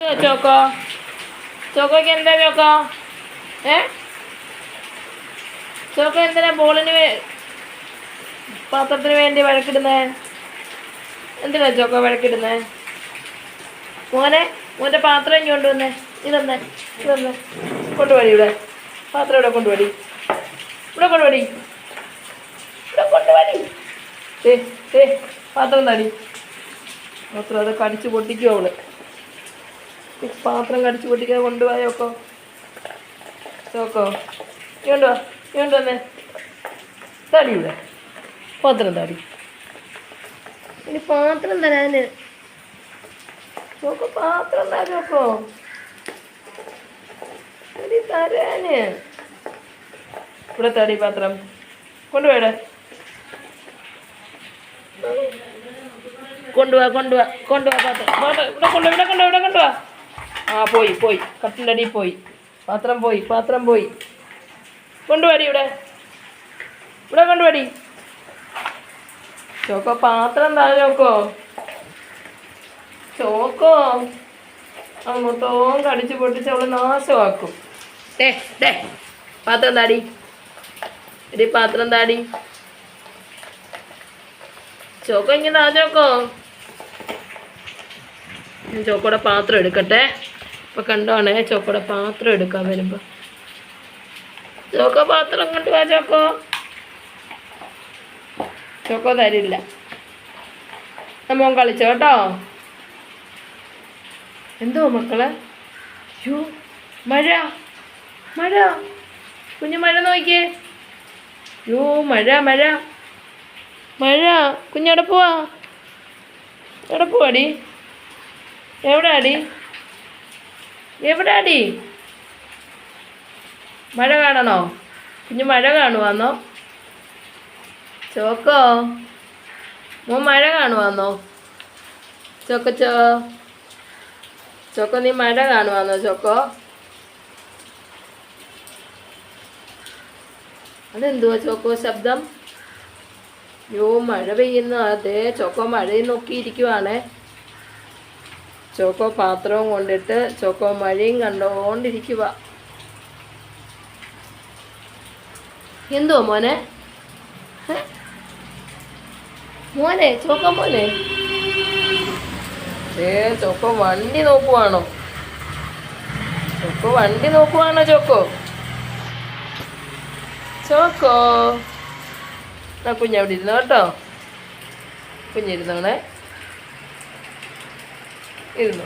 Choco ചോക്കോയ്ക്ക് എന്താ choco? Choco എന്തിനാ പാത്രത്തിന് വേണ്ടി വഴക്കിടുന്നേ? എന്തിനാ ചോക്കോ വഴക്കിടുന്നേ? മോൻ്റെ പാത്രം ഇങ്ങ് കൊണ്ടുവന്നേ. ഇതൊന്നേ കൊണ്ടുപോടി. പാത്രം ഇവിടെ കൊണ്ടുപോടി. പാത്രം താടി. പാത്രം അത് കടിച്ച് പൊട്ടിക്കും അവള്. പാത്രം കടിച്ച് പൊട്ടിക്കാതെ കൊണ്ടുപോയോക്കോ. ചോക്കോ ഇങ്ങോട്ട് താടി ഇവിടെ. പാത്രം താടി. ഇനി പാത്രം തരാന്. ചോക്കോ പാത്രം താ ചോക്കോ. ഇനി തരാന്. ഇവിടെ താടി പാത്രം കൊണ്ടുപോയടെ. കൊണ്ടുപോവാ പാത്രം. ഇവിടെ കൊണ്ടുപോവാ. ആ പോയി കട്ടിൻ്റെ അടിയിൽ പോയി. പാത്രം പോയി. കൊണ്ടുപോടി ഇവിടെ കൊണ്ടുപോടി. ചോക്കോ പാത്രം താ ചോക്കോ അങ്ങോട്ടോം കടിച്ച് പൊട്ടിച്ച് അവള് നാശമാക്കും. പാത്രം താടി. പാത്രം താടി. ചോക്കോ ഇങ്ങനെ ചോക്കോ. ചോക്കോടെ പാത്രം എടുക്കട്ടെ. ഇപ്പൊ കണ്ടോണേ ചോക്കോടെ പാത്രം എടുക്കാൻ വരുമ്പോ. ചോക്കോ പാത്രം കൊണ്ടുപോവാ ചോക്കോ തരില്ല. മോൻ കളിച്ചോ കേട്ടോ. എന്തോ മക്കളെ? മഴ കുഞ്ഞു മഴ നോക്കിയേ. മഴ കുഞ്ഞെവിടെ പോവാടി? എവിടാടി? മഴ കാണണോ? കുഞ്ഞു മഴ കാണുവാന്നോ? ചോക്കോ മോൻ മഴ കാണുവാന്നോ? ചോക്കോ നീ മഴ കാണുവാന്നോ ചോക്കോ? അതെന്തുവാ ചോക്കോ ശബ്ദം? മഴ പെയ്യുന്നു. അതെ ചോക്കോ മഴയും നോക്കിയിരിക്കുവാണേ. ചോക്കോ പാത്രവും കൊണ്ടിട്ട് ചോക്കോ മഴയും കണ്ടോണ്ടിരിക്കുക. എന്തുവാ മോനെ ചോക്കോ ചോക്കോ വണ്ടി നോക്കുവാണോ? ചോക്കോ കുഞ്ഞവിടെ ഇരുന്നോ കേട്ടോ. കുഞ്ഞിരുന്നോണേ. ഇരുന്നു.